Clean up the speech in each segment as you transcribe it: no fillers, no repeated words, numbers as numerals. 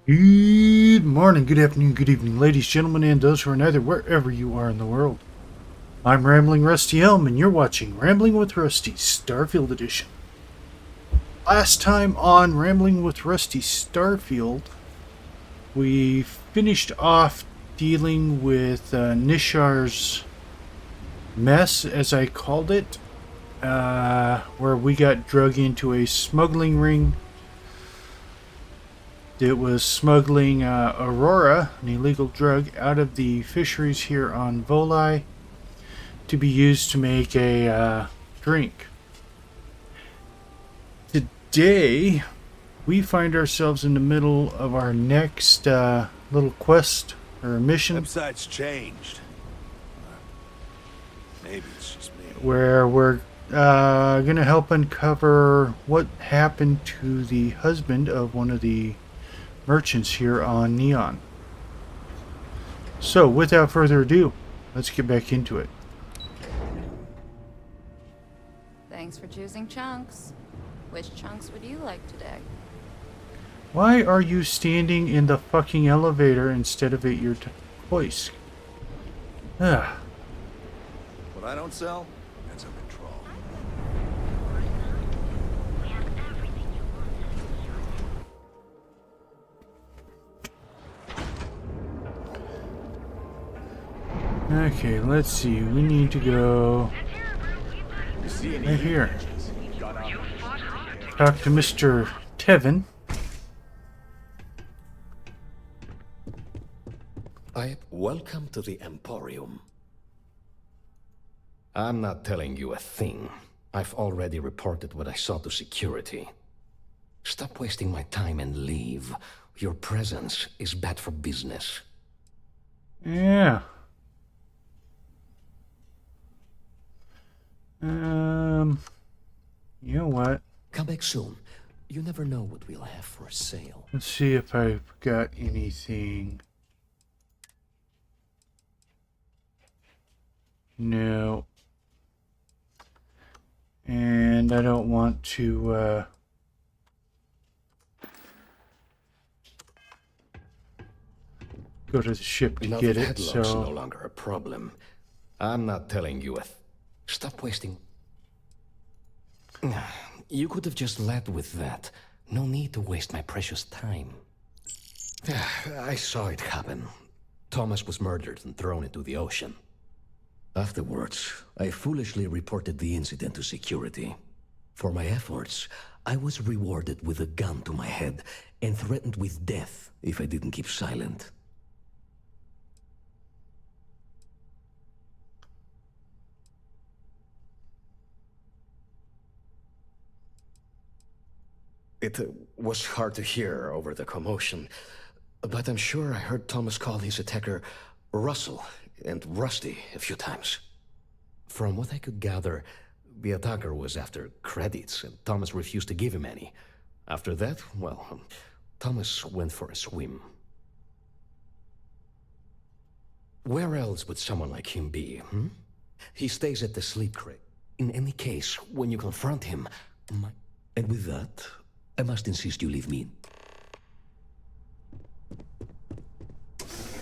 Good morning, good afternoon, good evening, ladies, gentlemen, and those who are neither, wherever you are in the world. I'm Rambling Rusty Elm, and you're watching Rambling with Rusty Starfield Edition. Last time on Rambling with Rusty Starfield, we finished off dealing with Nishar's mess, as I called it, where we got drug into a smuggling ring. It was smuggling Aurora, an illegal drug, out of the fisheries here on Volai to be used to make a drink. Today, we find ourselves in the middle of our next little quest or mission. Website's changed. Maybe it's just me. Where we're going to help uncover what happened to the husband of one of the merchants here on Neon. So, without further ado, let's get back into it. Thanks for choosing Chunks. Which chunks would you like today? Why are you standing in the fucking elevator instead of at your hoist? Ah. What I don't sell, that's under control. Okay, let's see. We need to go right here. Talk to Mr. Tevin. Welcome to the Emporium. I'm not telling you a thing. I've already reported what I saw to security. Stop wasting my time and leave. Your presence is bad for business. Yeah. You know what? Come back soon. You never know what we'll have for sale. Let's see if I've got anything. No. And I don't want to, go to the ship to get it, Headlock's so... no longer a problem. I'm not telling you a Stop wasting... You could have just led with that. No need to waste my precious time. I saw it happen. Thomas was murdered and thrown into the ocean. Afterwards, I foolishly reported the incident to security. For my efforts, I was rewarded with a gun to my head and threatened with death if I didn't keep silent. It was hard to hear over the commotion, but I'm sure I heard Thomas call his attacker Russell and Rusty a few times. From what I could gather, the attacker was after credits, and Thomas refused to give him any. After that, well, Thomas went for a swim. Where else would someone like him be, hmm? He stays at the sleep crate. In any case, when you confront him... And with that, I must insist you leave me.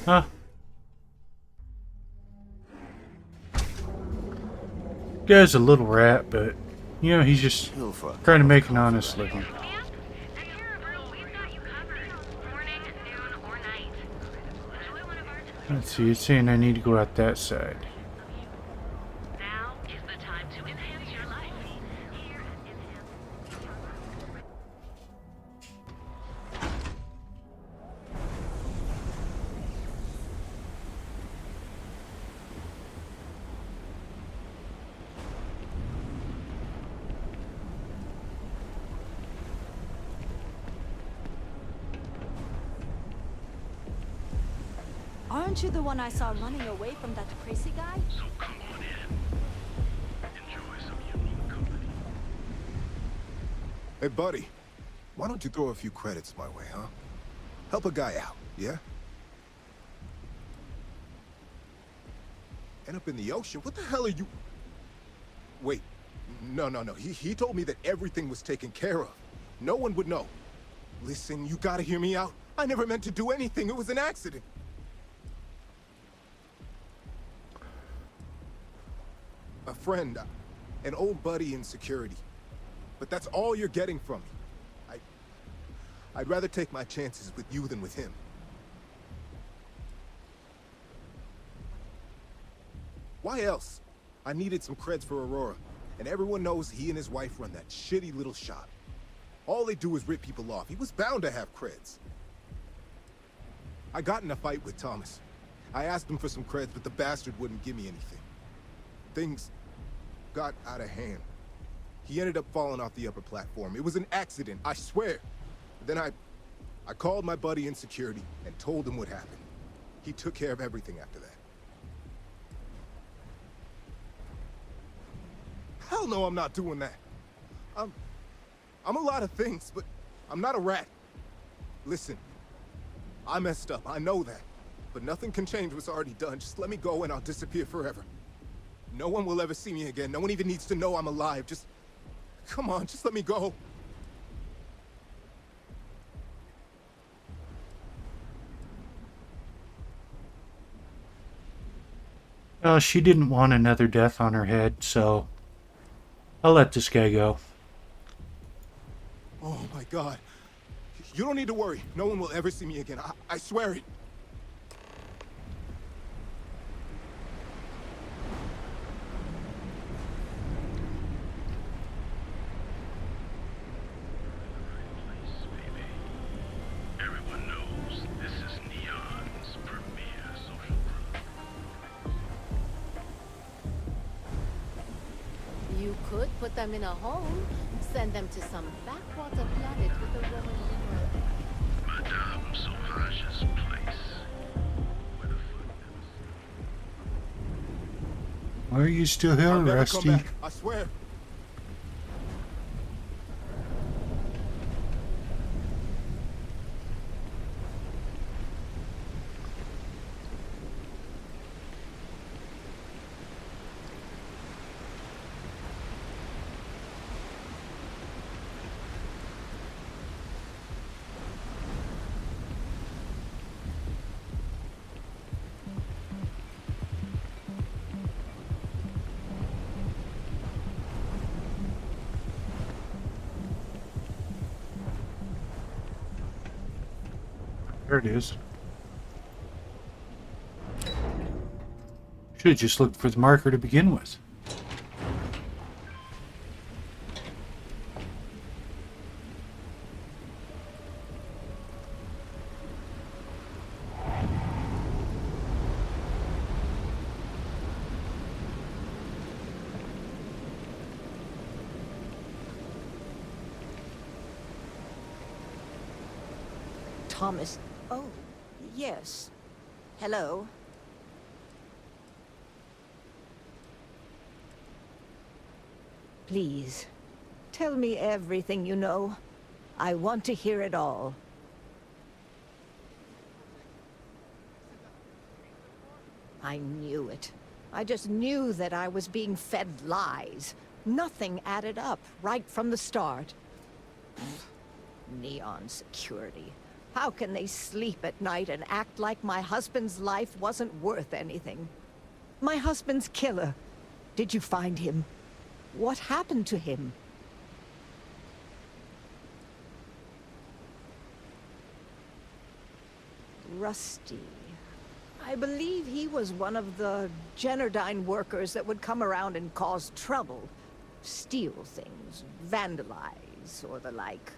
Huh? Guy's a little rat, but, you know, he's just trying to make an honest living. Let's see, it's saying I need to go out that side. Now is the time to enhance your life. Here at Enhance. Aren't you the one I saw running away from that crazy guy? So come on in. Enjoy some unique company. Hey, buddy. Why don't you throw a few credits my way, huh? Help a guy out, yeah? End up in the ocean? What the hell are you... Wait. No. He told me that everything was taken care of. No one would know. Listen, you gotta hear me out. I never meant to do anything. It was an accident. A friend, an old buddy in security. But that's all you're getting from me. I'd rather take my chances with you than with him. Why else? I needed some creds for Aurora, and everyone knows he and his wife run that shitty little shop. All they do is rip people off. He was bound to have creds. I got in a fight with Thomas. I asked him for some creds, but the bastard wouldn't give me anything. Things got out of hand. He ended up falling off the upper platform. It was an accident, I swear. Then I called my buddy in security and told him what happened. He took care of everything after that. Hell no, I'm not doing that. I'm a lot of things, but I'm not a rat. Listen, I messed up, I know that. But nothing can change what's already done. Just let me go and I'll disappear forever. No one will ever see me again. No one even needs to know I'm alive. Just... come on, just let me go. She didn't want another death on her head, so I'll let this guy go. Oh my God. You don't need to worry. No one will ever see me again. I swear it. Everyone knows this is Neon's premier social group. You could put them in a home, send them to some backwater planet with a Roman numeral. Madame Sauvage's place. Where the foot never Why are you still here, I'll never Rusty? come back. I swear. There it is. Should have just looked for the marker to begin with. Thomas. Oh, yes. Hello. Please, tell me everything you know. I want to hear it all. I knew it. I just knew that I was being fed lies. Nothing added up right from the start. Neon security. How can they sleep at night and act like my husband's life wasn't worth anything? My husband's killer. Did you find him? What happened to him? Rusty. I believe he was one of the Genodyne workers that would come around and cause trouble. Steal things, vandalize, or the like.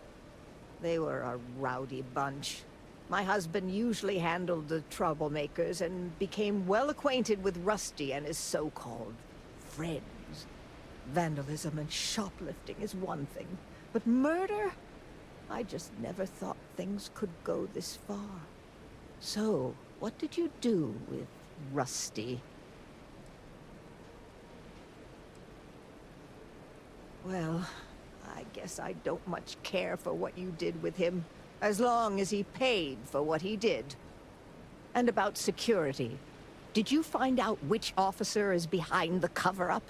They were a rowdy bunch. My husband usually handled the troublemakers and became well acquainted with Rusty and his so-called friends. Vandalism and shoplifting is one thing, but murder? I just never thought things could go this far. So, what did you do with Rusty? Well, I guess I don't much care for what you did with him, as long as he paid for what he did. And about security. Did you find out which officer is behind the cover-up?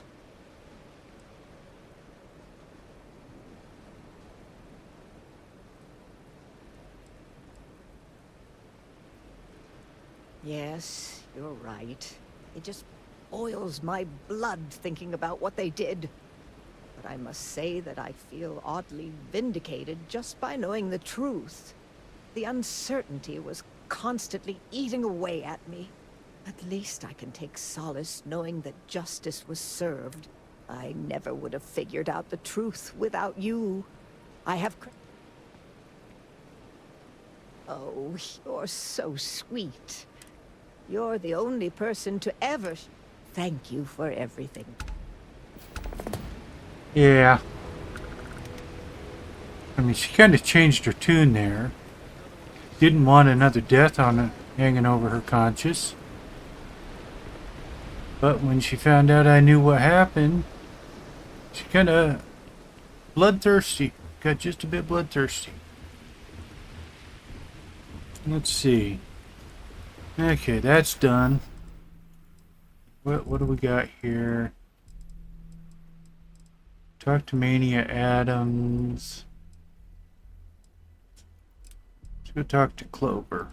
Yes, you're right. It just boils my blood thinking about what they did. But I must say that I feel oddly vindicated just by knowing the truth. The uncertainty was constantly eating away at me. At least I can take solace knowing that justice was served. I never would have figured out the truth without you. I have... Oh, you're so sweet. You're the only person to ever... Thank you for everything. Yeah. I mean, she kind of changed her tune there. Didn't want another death hanging over her conscience. But when she found out I knew what happened, she kind of bloodthirsty. Got just a bit bloodthirsty. Let's see. Okay, that's done. What do we got here? Talk to Mania Adams. Let's go talk to Clover.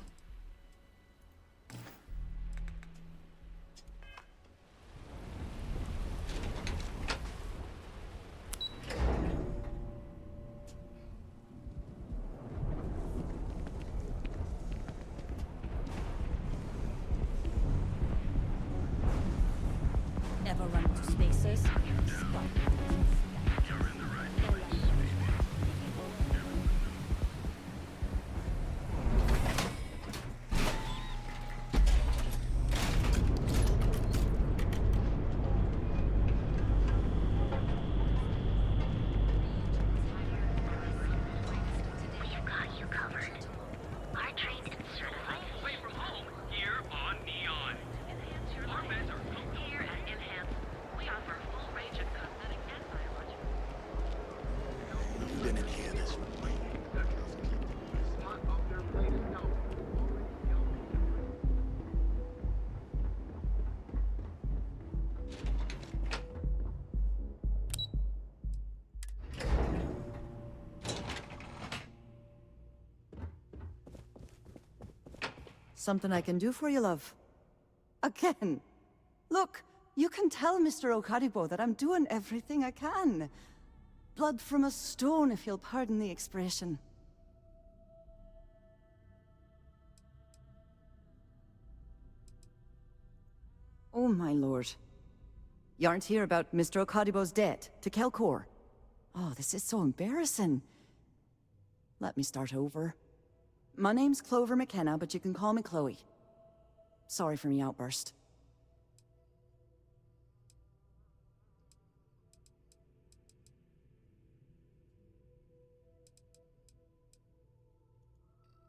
Ever run into spacers? We've got you covered. Our trained and certified Play from home here on Neon. enhance your life. Here at Enhance, we offer a full range of cosmetic and biological. You didn't hear this. Something I can do for you, love. Again. Look, you can tell Mr. Okadibo that I'm doing everything I can. Blood from a stone, if you'll pardon the expression. Oh, my lord. You aren't here about Mr. Okadibo's debt to Kelkor. Oh, this is so embarrassing. Let me start over. My name's Clover McKenna, but you can call me Chloe. Sorry for me outburst.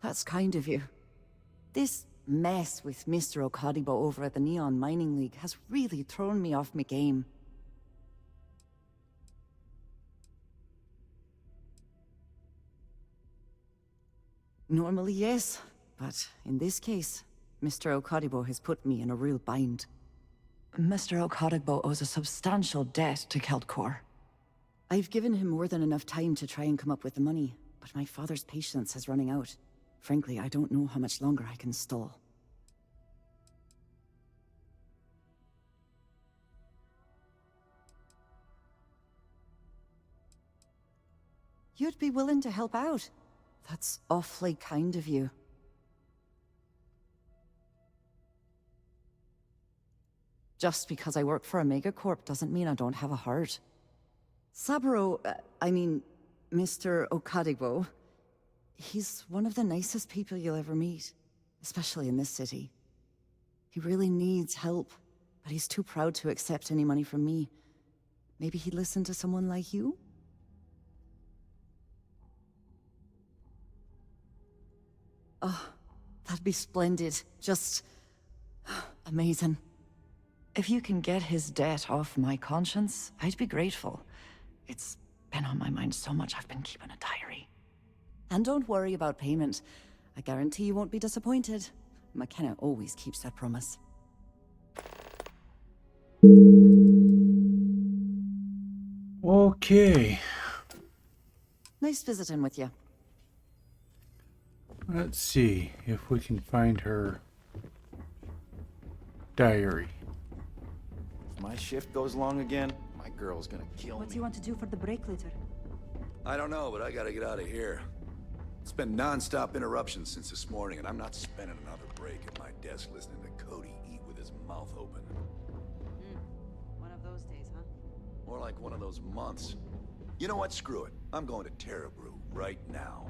That's kind of you. This mess with Mr. Okadibo over at the Neon Mining League has really thrown me off my game. Normally, yes, but in this case, Mr. Okadibo has put me in a real bind. Mr. Okadibo owes a substantial debt to Keldcor. I've given him more than enough time to try and come up with the money, but my father's patience is running out. Frankly, I don't know how much longer I can stall. You'd be willing to help out? That's awfully kind of you. Just because I work for a megacorp doesn't mean I don't have a heart. Saburo, Mr. Okadibo, he's one of the nicest people you'll ever meet, especially in this city. He really needs help, but he's too proud to accept any money from me. Maybe he'd listen to someone like you? Oh, that'd be splendid. Just... amazing. If you can get his debt off my conscience, I'd be grateful. It's been on my mind so much I've been keeping a diary. And don't worry about payment. I guarantee you won't be disappointed. McKenna always keeps that promise. Okay. Nice visiting with you. Let's see if we can find her diary. If my shift goes long again, my girl's gonna kill What do me. you want to do for the break later? I don't know, but I gotta get out of here. It's been non-stop interruptions since this morning, and I'm not spending another break at my desk listening to Cody eat with his mouth open. One of those days, huh? More like one of those months. You know what? Screw it. I'm going to Terrabrew right now.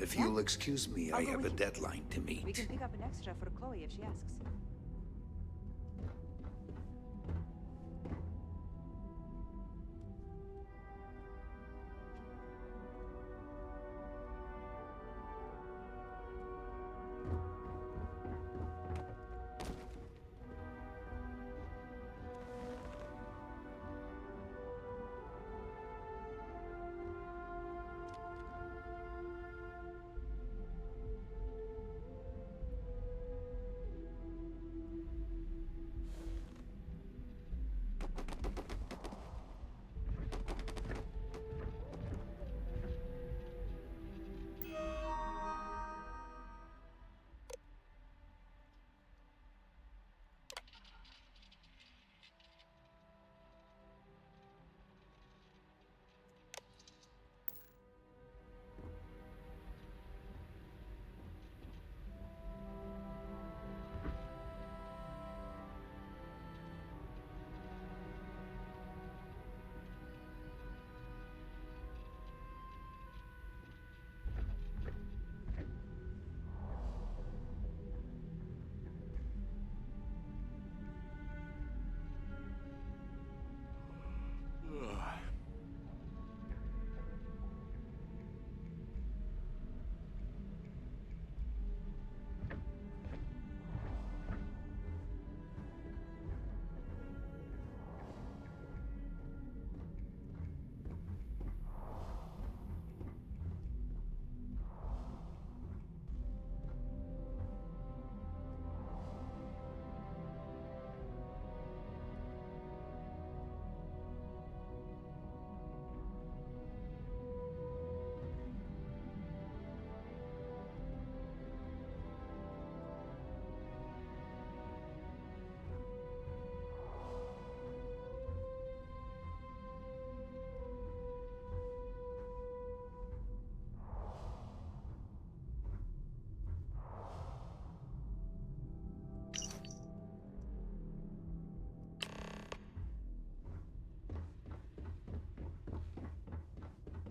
If you'll excuse me, I I'll go have a with you. deadline to We meet. can pick up an extra for Chloe if she asks.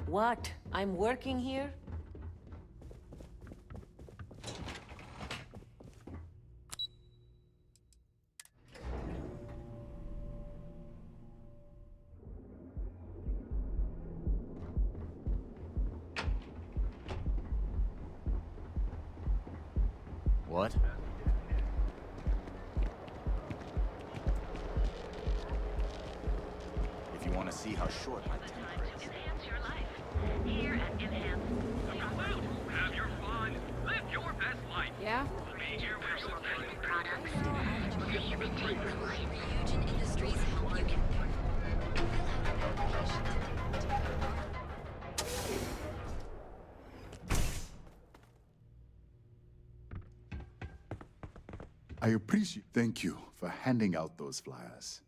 What? I'm working here? What? If you want to see how short my temper is. Enhance your life. Here at Enhance. Salute! Have your fun. Live your best life. Yeah? Major personal products. Fusion Industries help you get there. Fill out an application today. I appreciate. Thank you for handing out those flyers.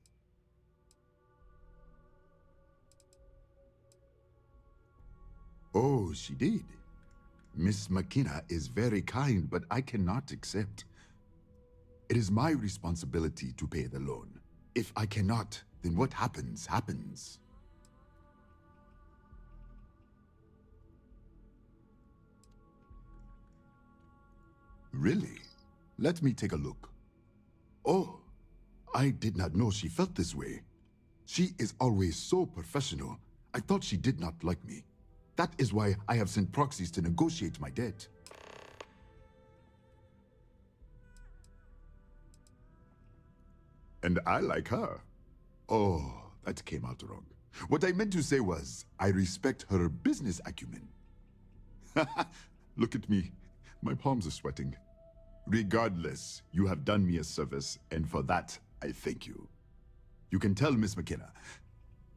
Oh, she did. Miss McKenna is very kind, but I cannot accept. It is my responsibility to pay the loan. If I cannot, then what happens, happens. Really? Let me take a look. Oh, I did not know she felt this way. She is always so professional. I thought she did not like me. That is why I have sent proxies to negotiate my debt. And I like her. Oh, that came out wrong. What I meant to say was, I respect her business acumen. Look at me. My palms are sweating. Regardless, you have done me a service, and for that, I thank you. You can tell Miss McKenna,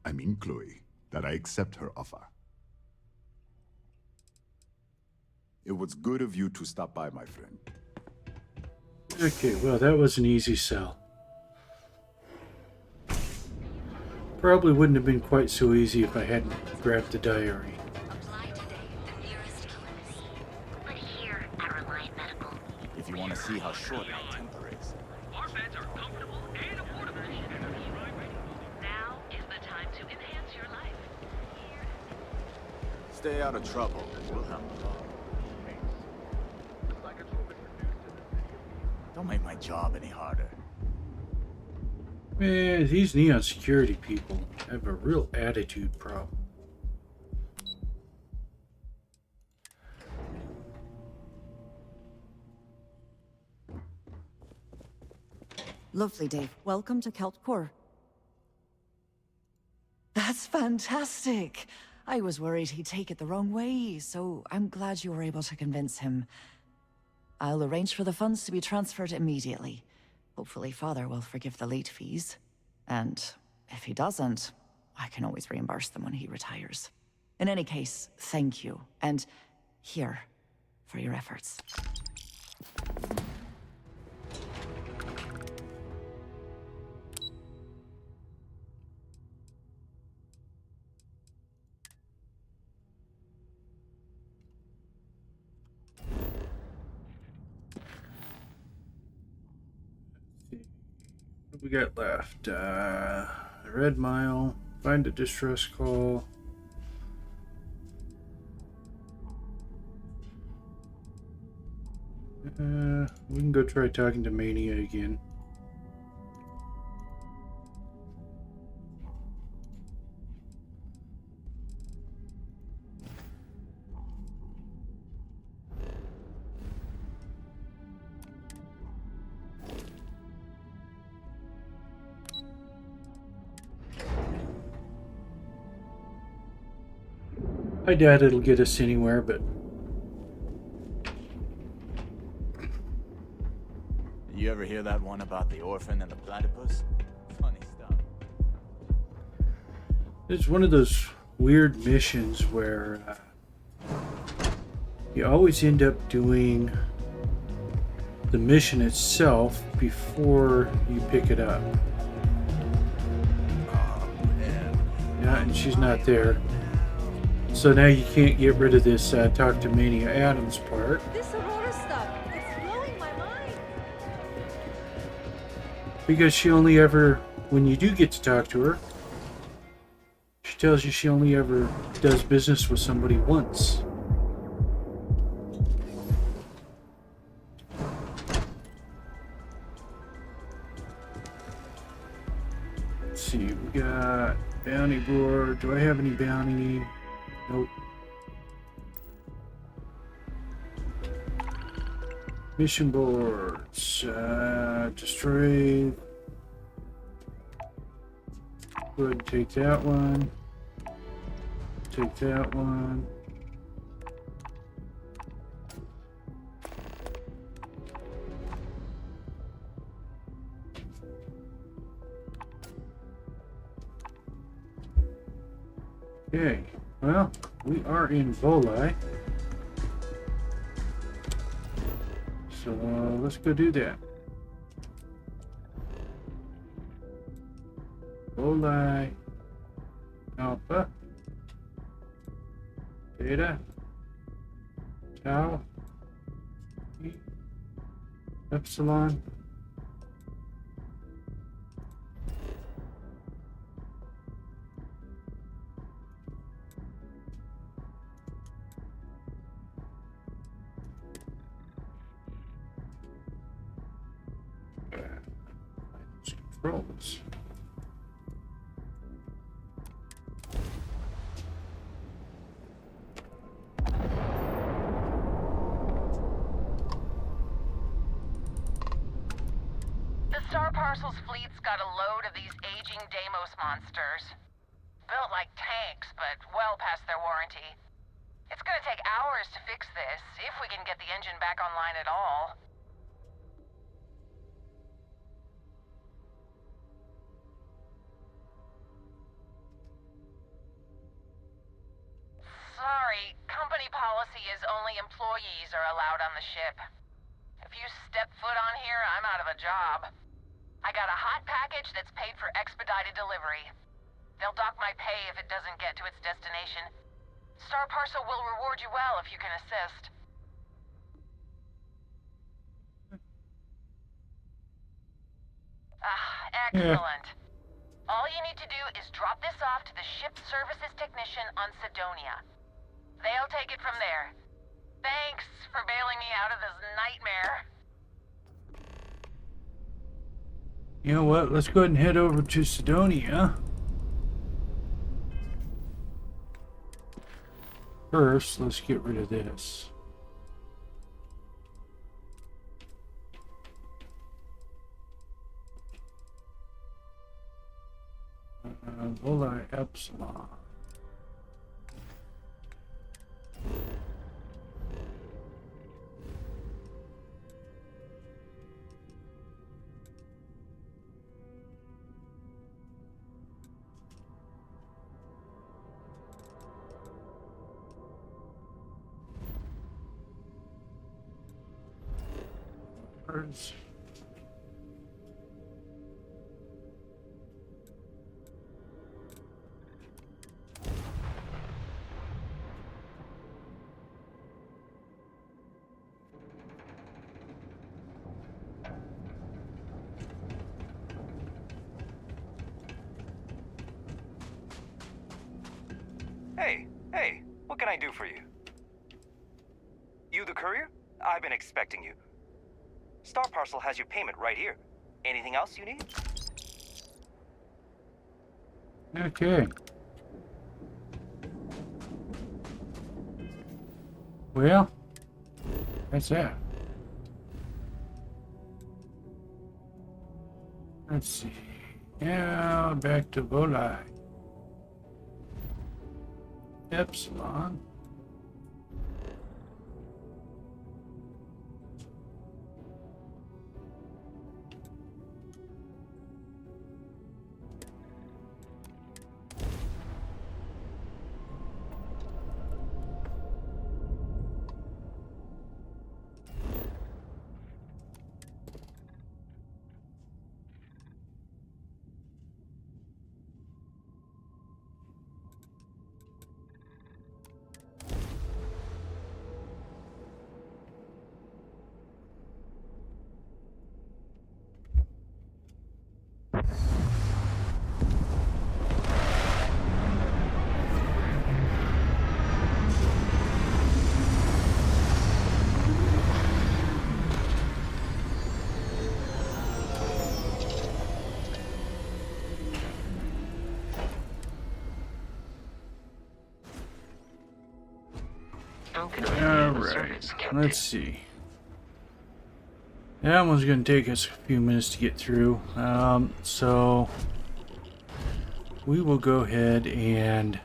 I mean Chloe, that I accept her offer. It was good of you to stop by, my friend. Okay, well, that was an easy sell. Probably wouldn't have been quite so easy if I hadn't grabbed the diary. Apply today at the nearest chemist. But here at Reliant Medical, If you want to see how short my temper is. Our beds are comfortable and affordable. Now is the time to enhance your life. Stay out of trouble. We'll help you out. Don't make my job any harder. Man, these neon security people have a real attitude problem. Lovely, Dave. Welcome to Kelpcore. That's fantastic. I was worried he'd take it the wrong way, so I'm glad you were able to convince him. I'll arrange for the funds to be transferred immediately. Hopefully Father will forgive the late fees. And if he doesn't, I can always reimburse them when he retires. In any case, thank you. And here, for your efforts. What we got left? The Red Mile. Find a distress call. We can go try talking to Mania again. I doubt it'll get us anywhere, but You ever hear that one about the orphan and the platypus? Funny stuff. it's one of those weird missions where you always end up doing the mission itself before you pick it up. Yeah, and she's not there. So now you can't get rid of this talk to Mania Adams part. This Aurora stuff, it's blowing my mind. Because she only ever, when you do get to talk to her, she tells you she only ever does business with somebody once. Let's see, we got bounty board. Do I have any bounty? Nope. Mission boards. Destroy. Go ahead and take that one. Take that one. Okay, well, we are in Volai. So let's go do that. Volai. Alpha. Beta. Tau. Epsilon. Controls. The Star Parcels fleet's got a load of these aging Deimos monsters. Built like tanks, but well past their warranty. It's gonna take hours to fix this, if we can get the engine back online at all. Sorry, company policy is only employees are allowed on the ship. If you step foot on here, I'm out of a job. I got a hot package that's paid for expedited delivery. They'll dock my pay if it doesn't get to its destination. Star Parcel will reward you well if you can assist. Excellent. All you need to do is drop this off to the ship services technician on Sidonia. They'll take it from there. Thanks for bailing me out of this nightmare. You know what? Let's go ahead and head over to Sidonia. First, let's get rid of this. Vola Epsilon. Birds. Hey, what can I do for you? You the courier? I've been expecting you. Star Parcel has your payment right here. Anything else you need? Okay. Well, that's that. Let's see. Now back to Volai. Epsilon. Alright, let's see. That one's going to take us a few minutes to get through. So we will go ahead and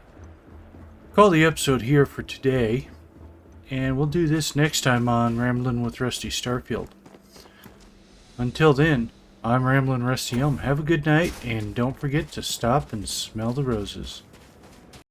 call the episode here for today. And we'll do this next time on Ramblin' with Rusty Starfield. Until then, I'm Ramblin' Rusty Elm. Have a good night, and don't forget to stop and smell the roses.